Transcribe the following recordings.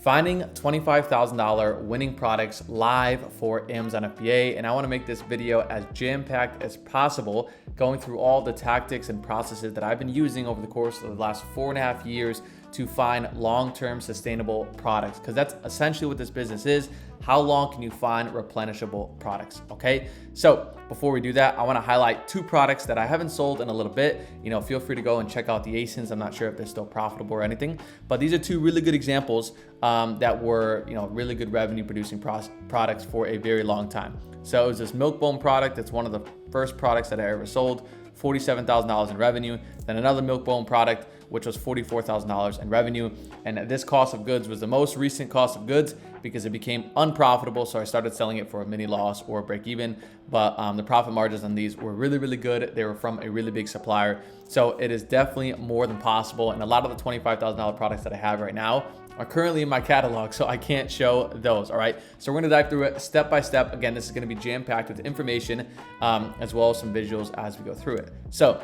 Finding $25,000 winning products live for Amazon FBA. And I want to make this video as jam-packed as possible, going through all the tactics and processes that I've been using over the course of the last 4.5 years to find long-term sustainable products. Because that's essentially what this business is. How long can you find replenishable products? Okay. So before we do that, I want to highlight 2 products that I haven't sold in a little bit. Feel free to go and check out the ASINs. I'm not sure if they're still profitable or anything, but these are 2 really good examples that were, really good revenue producing products for a very long time. So it was this milk bone product. It's one of the first products that I ever sold, $47,000 in revenue. Then another milk bone product, which was $44,000 in revenue. And this cost of goods was the most recent cost of goods because it became unprofitable. So I started selling it for a mini loss or break even. But the profit margins on these were really, really good. They were from a really big supplier. So it is definitely more than possible. And a lot of the $25,000 products that I have right now are currently in my catalog, so I can't show those. All right, so we're gonna dive through it step by step. Again, this is gonna be jam-packed with information as well as some visuals as we go through it. So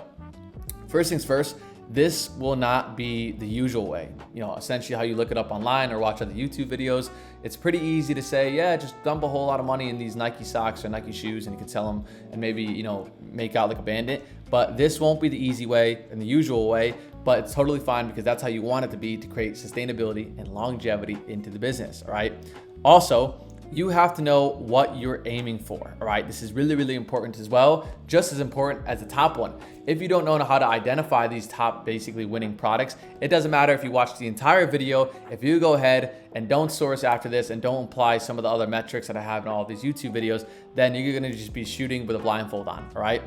first things first, this will not be the usual way. Essentially how you look it up online or watch other YouTube videos. It's pretty easy to say, yeah, just dump a whole lot of money in these Nike socks or Nike shoes and you can sell them and maybe, make out like a bandit. But this won't be the easy way and the usual way, but it's totally fine because that's how you want it to be to create sustainability and longevity into the business, all right? Also, you have to know what you're aiming for, all right? This is really, really important as well, just as important as the top one. If you don't know how to identify these top basically winning products, it doesn't matter if you watch the entire video. If you go ahead and don't source after this and don't apply some of the other metrics that I have in all of these YouTube videos, then you're gonna just be shooting with a blindfold on, all right?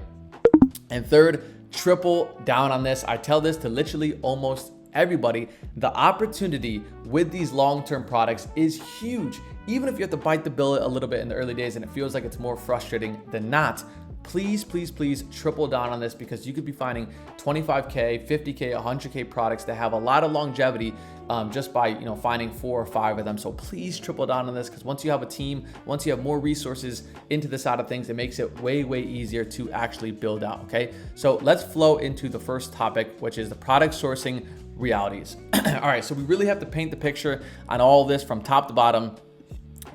And third, triple down on this. I tell this to literally almost everybody. The opportunity with these long-term products is huge. Even if you have to bite the bullet a little bit in the early days and it feels like it's more frustrating than not, please, please, please triple down on this because you could be finding 25K, 50K, 100K products that have a lot of longevity just by finding 4 or 5 of them. So please triple down on this because once you have a team, once you have more resources into this side of things, it makes it way, way easier to actually build out, okay? So let's flow into the first topic, which is the product sourcing realities. All right, so we really have to paint the picture on all of this from top to bottom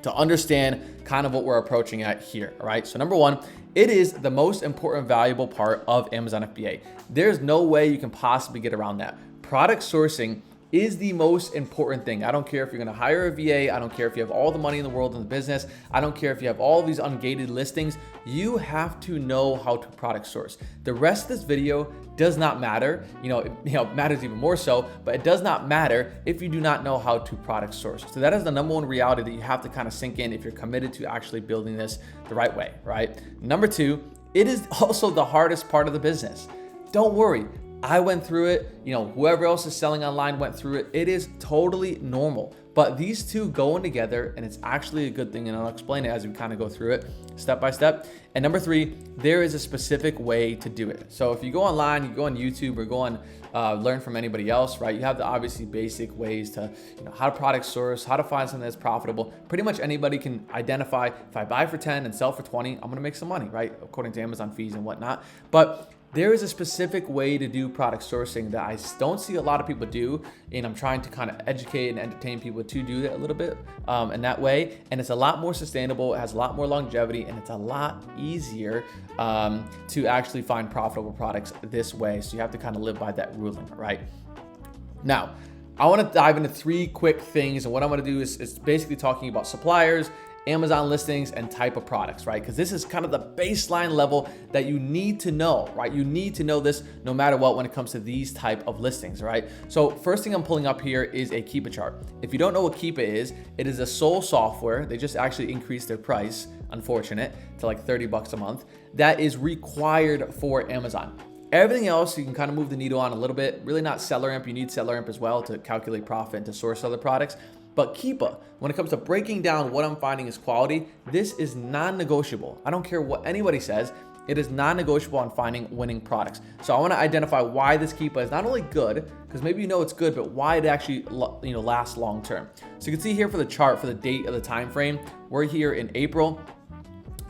to understand kind of what we're approaching at here, all right? So number one, it is the most important valuable part of Amazon FBA. There's no way you can possibly get around that. Product sourcing is the most important thing. I don't care if you're gonna hire a VA. I don't care if you have all the money in the world in the business. I don't care if you have all these ungated listings. You have to know how to product source. The rest of this video does not matter. It matters even more so, but it does not matter if you do not know how to product source. So that is the number one reality that you have to kind of sink in if you're committed to actually building this the right way, right? Number 2, it is also the hardest part of the business. Don't worry. I went through it, whoever else is selling online went through it. It is totally normal, but these two go in together and it's actually a good thing. And I'll explain it as we kind of go through it step by step. And number 3, there is a specific way to do it. So if you go online, you go on YouTube or go on learn from anybody else, right? You have the obviously basic ways to, how to product source, how to find something that's profitable. Pretty much anybody can identify if I buy for 10 and sell for 20, I'm gonna make some money, right? According to Amazon fees and whatnot. But there is a specific way to do product sourcing that I don't see a lot of people do, and I'm trying to kind of educate and entertain people to do that a little bit in that way. And it's a lot more sustainable, it has a lot more longevity, and it's a lot easier to actually find profitable products this way. So you have to kind of live by that ruling, right? Now, I want to dive into 3 quick things, and what I'm going to do is basically talking about suppliers, Amazon listings, and type of products, right? Because this is kind of the baseline level that you need to know, right? You need to know this no matter what when it comes to these type of listings, right? So first thing I'm pulling up here is a Keepa chart. If you don't know what Keepa is, it is a sole software. They just actually increased their price, unfortunate, to like $30 a month. That is required for Amazon. Everything else, you can kind of move the needle on a little bit. Really not SellerAmp. You need SellerAmp as well to calculate profit and to source other products. But Keepa, when it comes to breaking down what I'm finding is quality, this is non-negotiable. I don't care what anybody says. It is non-negotiable on finding winning products. So I want to identify why this Keepa is not only good, because maybe it's good, but why it actually lasts long term. So you can see here for the chart for the date of the time frame, we're here in April.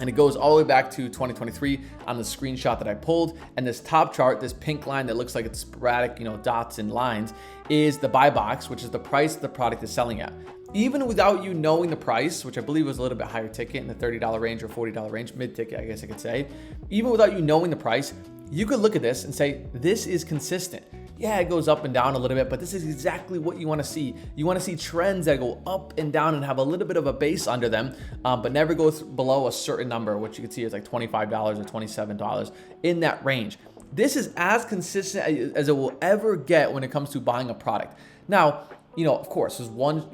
And it goes all the way back to 2023 on the screenshot that I pulled. And this top chart, this pink line that looks like it's sporadic, dots and lines, is the buy box, which is the price the product is selling at. even without you knowing the price, which I believe was a little bit higher ticket in the $30 range or $40 range, mid-ticket, I guess I could say, even without you knowing the price, you could look at this and say, this is consistent. Yeah, it goes up and down a little bit, but this is exactly what you want to see. You want to see trends that go up and down and have a little bit of a base under them, but never go below a certain number, which you can see is like $25 or $27 in that range. This is as consistent as it will ever get when it comes to buying a product. Now, of course, there's one,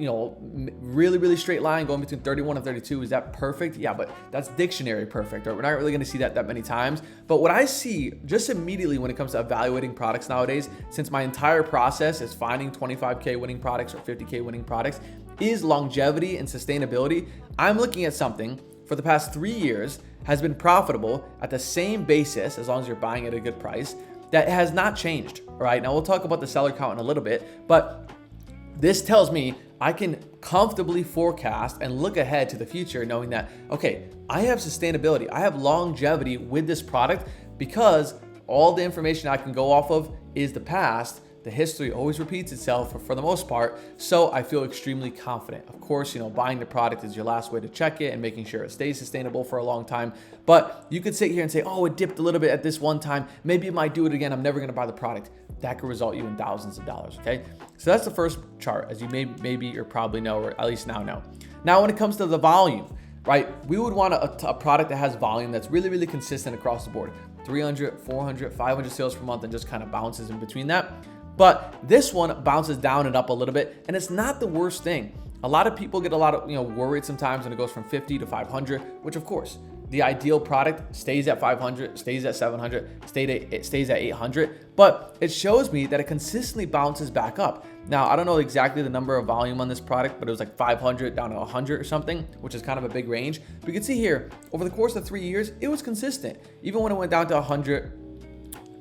really, really straight line going between 31 and 32. Is that perfect? Yeah, but that's dictionary perfect, right? We're not really going to see that many times. But what I see just immediately when it comes to evaluating products nowadays, since my entire process is finding 25K winning products or 50K winning products, is longevity and sustainability. I'm looking at something for the past 3 years has been profitable at the same basis, as long as you're buying at a good price, that has not changed, all right? Now we'll talk about the seller count in a little bit, but this tells me I can comfortably forecast and look ahead to the future knowing that, okay, I have sustainability, I have longevity with this product because all the information I can go off of is the past. The history always repeats itself for the most part, so I feel extremely confident. Of course, buying the product is your last way to check it and making sure it stays sustainable for a long time. But you could sit here and say, oh, it dipped a little bit at this one time. Maybe it might do it again. I'm never gonna buy the product. That could result you in thousands of dollars, okay? So that's the first chart, as you maybe or probably know, or at least now know. Now, when it comes to the volume, right? We would want a product that has volume that's really, really consistent across the board. 300, 400, 500 sales per month and just kind of bounces in between that. But this one bounces down and up a little bit, and it's not the worst thing. A lot of people get a lot of worried sometimes when it goes from 50 to 500, which of course, the ideal product stays at 500, stays at 700, stays at 800, but it shows me that it consistently bounces back up. Now, I don't know exactly the number of volume on this product, but it was like 500 down to 100 or something, which is kind of a big range. But you can see here, over the course of 3 years, it was consistent. Even when it went down to 100,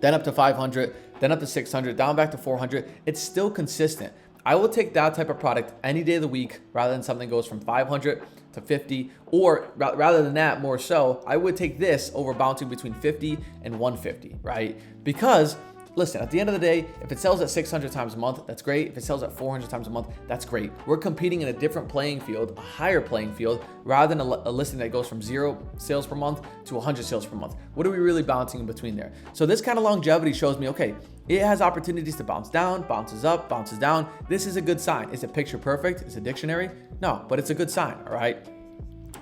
then up to 500, then up to 600, down back to 400, it's still consistent. I will take that type of product any day of the week rather than something goes from 500 to 50, or rather than that, more so, I would take this over bouncing between 50 and 150, right? Because listen, at the end of the day, if it sells at 600 times a month, that's great. If it sells at 400 times a month, that's great. We're competing in a different playing field, a higher playing field, rather than a listing that goes from 0 sales per month to 100 sales per month. What are we really bouncing in between there? So this kind of longevity shows me, okay, it has opportunities to bounce down, bounces up, bounces down. This is a good sign. Is it picture perfect? Is it dictionary? No, but it's a good sign, all right?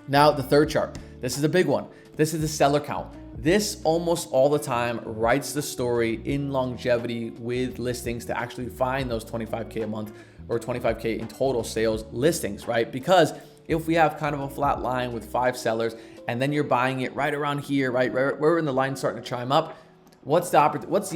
Now, the third chart. This is a big one. This is the seller count. This almost all the time writes the story in longevity with listings to actually find those 25K a month or 25K in total sales listings, right? Because if we have kind of a flat line with 5 sellers and then you're buying it right around here, right where in the line starting to chime up, what's the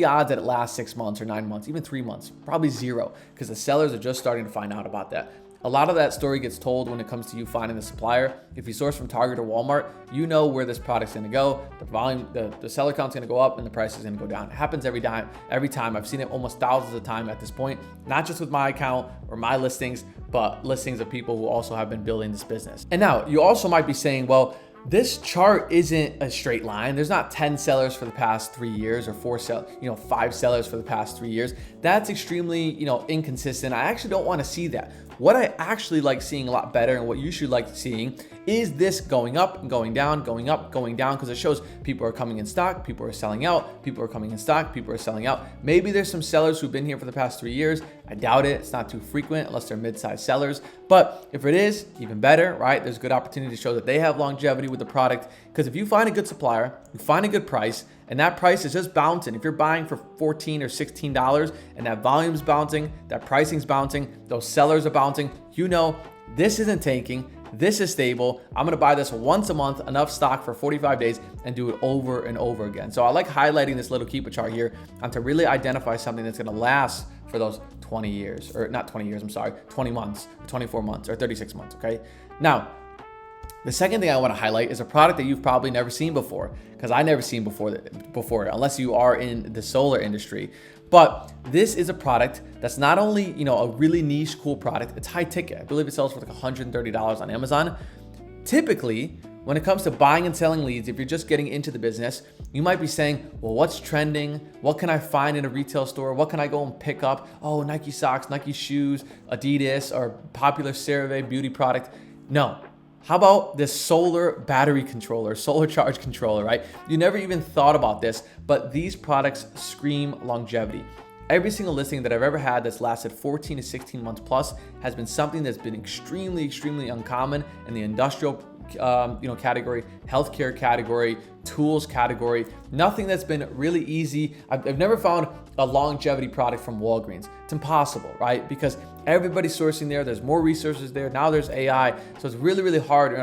odds that it lasts 6 months or 9 months, even 3 months? Probably 0, because the sellers are just starting to find out about that. A lot of that story gets told when it comes to you finding the supplier. If you source from Target or Walmart, you know where this product's gonna go. The volume, the seller count's gonna go up and the price is gonna go down. It happens every time. I've seen it almost thousands of times at this point, not just with my account or my listings, but listings of people who also have been building this business. And now you also might be saying, well, this chart isn't a straight line. There's not 10 sellers for the past 3 years or 5 sellers for the past 3 years. That's extremely, inconsistent. I actually don't want to see that. What I actually like seeing a lot better, and what you should like seeing, is this going up and going down, going up, going down, because it shows people are coming in stock, people are selling out, people are coming in stock, people are selling out. Maybe there's some sellers who've been here for the past 3 years. I doubt it. It's not too frequent unless they're mid-sized sellers. But if it is, even better, right? There's good opportunity to show that they have longevity with the product. Because if you find a good supplier, you find a good price, and that price is just bouncing. If you're buying for $14 or $16 and that volume's bouncing, that pricing's bouncing, those sellers are bouncing, this isn't tanking. This is stable. I'm gonna buy this once a month, enough stock for 45 days, and do it over and over again. So I like highlighting this little keeper chart here to really identify something that's gonna last for those 20 years, or not 20 years, 20 months, 24 months, or 36 months, okay? Now, the second thing I want to highlight is a product that you've probably never seen before, because I never seen before, unless you are in the solar industry. But this is a product that's not only, a really niche, cool product, it's high ticket. I believe it sells for like $130 on Amazon. Typically, when it comes to buying and selling leads, if you're just getting into the business, you might be saying, well, what's trending? What can I find in a retail store? What can I go and pick up? Oh, Nike socks, Nike shoes, Adidas, or popular CeraVe beauty product. No. How about this solar battery controller, solar charge controller, right? You never even thought about this, but these products scream longevity. Every single listing that I've ever had that's lasted 14 to 16 months plus has been something that's been extremely, extremely uncommon in the industrial category, healthcare category, tools category. Nothing that's been really easy. I've never found a longevity product from Walgreens. It's impossible, right? Because everybody's sourcing there. There's more resources there. Now there's AI. So it's really, really hard.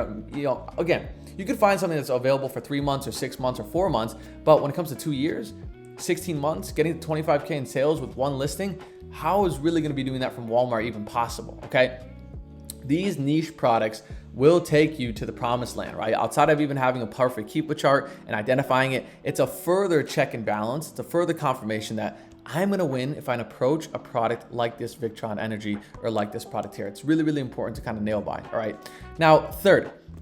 Again, you could find something that's available for 3 months or 6 months or 4 months. But when it comes to 2 years, 16 months, getting to 25K in sales with one listing, how is really going to be doing that from Walmart even possible? Okay. These niche products will take you to the promised land, right? Outside of even having a perfect keeper chart and identifying it, it's a further check and balance. It's a further confirmation that I'm gonna win if I approach a product like this Victron Energy or like this product here. It's really, really important to kind of nail by, all right? Now,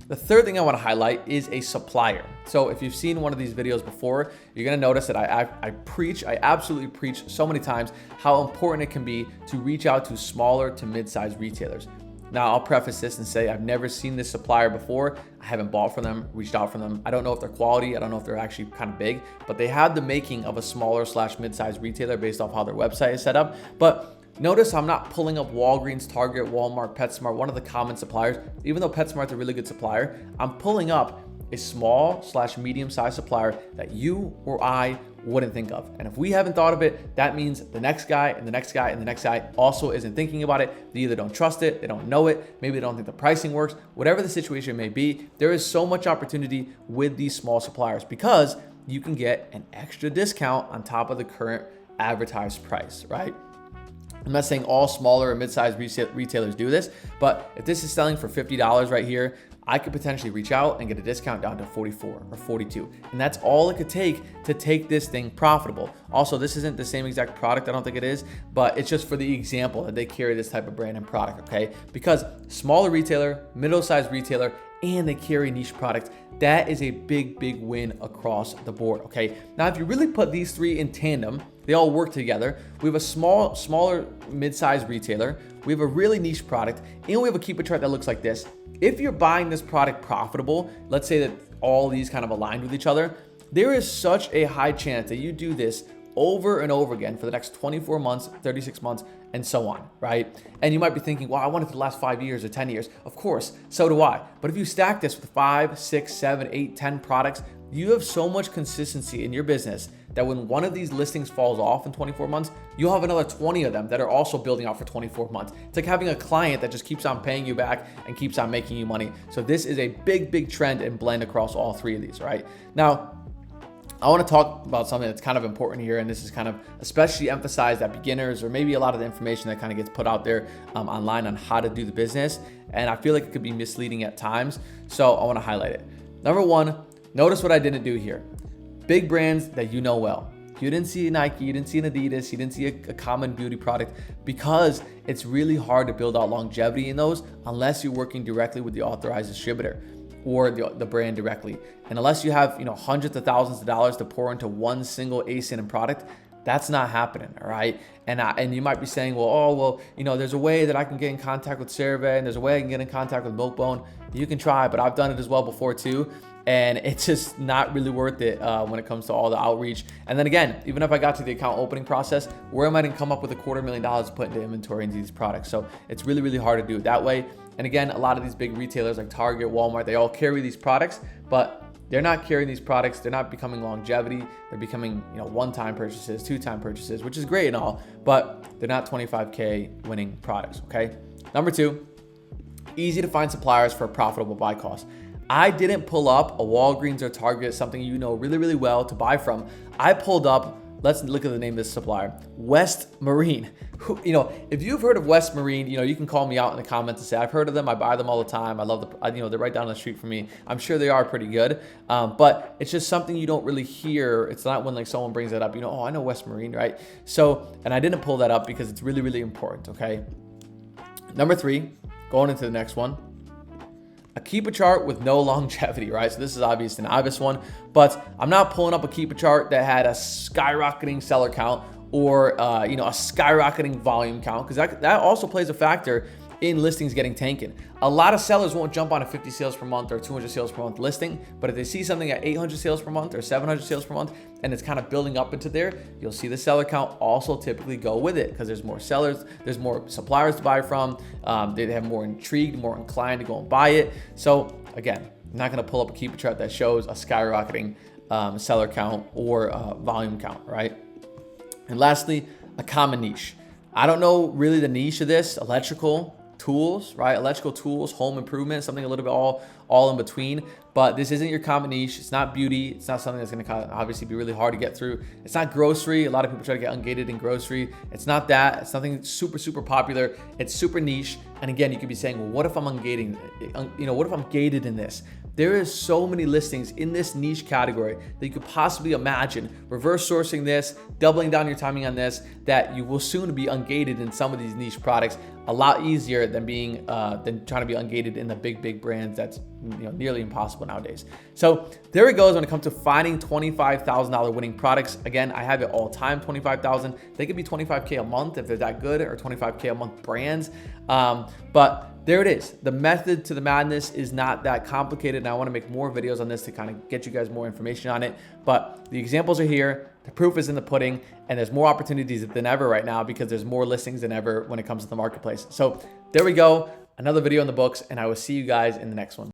the third thing I wanna highlight is a supplier. So if you've seen one of these videos before, you're gonna notice that I absolutely preach so many times how important it can be to reach out to smaller to mid-sized retailers. Now, I'll preface this and say I've never seen this supplier before. I haven't bought from them, reached out from them. I don't know if they're quality. I don't know if they're actually kind of big, but they have the making of a smaller / mid-sized retailer based off how their website is set up. But notice I'm not pulling up Walgreens, Target, Walmart, PetSmart, one of the common suppliers. Even though PetSmart's a really good supplier, I'm pulling up a small / medium-sized supplier that you or I wouldn't think of. And if we haven't thought of it, that means the next guy and the next guy and the next guy also isn't thinking about it. They either don't trust it, they don't know it, maybe they don't think the pricing works. Whatever the situation may be, there is so much opportunity with these small suppliers because you can get an extra discount on top of the current advertised price, right? I'm not saying all smaller or mid-sized retailers do this, but if this is selling for $50 right here, I could potentially reach out and get a discount down to 44 or 42. And that's all it could take to take this thing profitable. Also, this isn't the same exact product, I don't think it is, but it's just for the example that they carry this type of brand and product, okay? Because smaller retailer, middle-sized retailer, and they carry niche products, that is a big, big win across the board, okay? Now, if you really put these three in tandem, they all work together. We have a smaller, mid-sized retailer, we have a really niche product, and we have a keeper chart that looks like this. If you're buying this product profitable, let's say that all these kind of aligned with each other, there is such a high chance that you do this over and over again for the next 24 months, 36 months, and so on, right? And you might be thinking, well, I want it to last 5 years or 10 years. Of course, so do I. But if you stack this with 5, 6, 7, 8, 10 products, you have so much consistency in your business that when one of these listings falls off in 24 months, you'll have another 20 of them that are also building out for 24 months. It's like having a client that just keeps on paying you back and keeps on making you money. So this is a big, big trend and blend across all three of these, right? Now, I want to talk about something that's kind of important here, and this is kind of especially emphasized at beginners or maybe a lot of the information that kind of gets put out there online on how to do the business, and I feel like it could be misleading at times, so I want to highlight it. Number one, notice what I didn't do here. Big brands that you know well. You didn't see a Nike, you didn't see an Adidas, you didn't see a common beauty product because it's really hard to build out longevity in those unless you're working directly with the authorized distributor or the brand directly. And unless you have hundreds of thousands of dollars to pour into one single ASIN product, that's not happening, all right? And you might be saying, well, there's a way that I can get in contact with CeraVe and there's a way I can get in contact with Milkbone. You can try, but I've done it as well before too. And it's just not really worth it when it comes to all the outreach. And then again, even if I got to the account opening process, where am I gonna come up with $250,000 to put into inventory into these products? So it's really, really hard to do it that way. And again, a lot of these big retailers like Target, Walmart, they all carry these products, but they're not carrying these products. They're not becoming longevity. They're becoming, one-time purchases, two-time purchases, which is great and all, but they're not 25K winning products, okay? Number two, easy to find suppliers for a profitable buy cost. I didn't pull up a Walgreens or Target, something you know really, really well to buy from. I pulled up, let's look at the name of this supplier, West Marine. If you've heard of West Marine, you can call me out in the comments and say, I've heard of them, I buy them all the time. I love they're right down the street from me. I'm sure they are pretty good, but it's just something you don't really hear. It's not when like someone brings that up, I know West Marine, right? So, and I didn't pull that up because it's really, really important, okay? Number three, going into the next one. a keeper chart with no longevity, right? So this is obviously an obvious one, but I'm not pulling up a keeper chart that had a skyrocketing seller count or a skyrocketing volume count, because that also plays a factor in listings getting taken. A lot of sellers won't jump on a 50 sales per month or 200 sales per month listing, but if they see something at 800 sales per month or 700 sales per month and it's kind of building up into there, you'll see the seller count also typically go with it, because there's more sellers, there's more suppliers to buy from, they have more intrigued, more inclined to go and buy it. So again, I'm not going to pull up a keeper chart that shows a skyrocketing seller count or volume count, right? And lastly, a common niche. I don't know really the niche of this, electrical tools, right? Electrical tools, home improvement, something a little bit all in between, but this isn't your common niche. It's not beauty. It's not something that's going to obviously be really hard to get through. It's not grocery. A lot of people try to get ungated in grocery. It's not that. It's nothing super, super popular. It's super niche. And again, you could be saying, well, what if I'm ungating? What if I'm gated in this? There is so many listings in this niche category that you could possibly imagine reverse sourcing this, doubling down your timing on this, that you will soon be ungated in some of these niche products a lot easier than trying to be ungated in the big brands. That's nearly impossible nowadays. So there it goes when it comes to finding $25,000 winning products. Again, I have it all time, 25,000. They could be 25K a month if they're that good, or 25K a month brands. But there it is. The method to the madness is not that complicated, and I want to make more videos on this to kind of get you guys more information on it. But the examples are here. The proof is in the pudding, and there's more opportunities than ever right now because there's more listings than ever when it comes to the marketplace. So there we go. Another video in the books, and I will see you guys in the next one.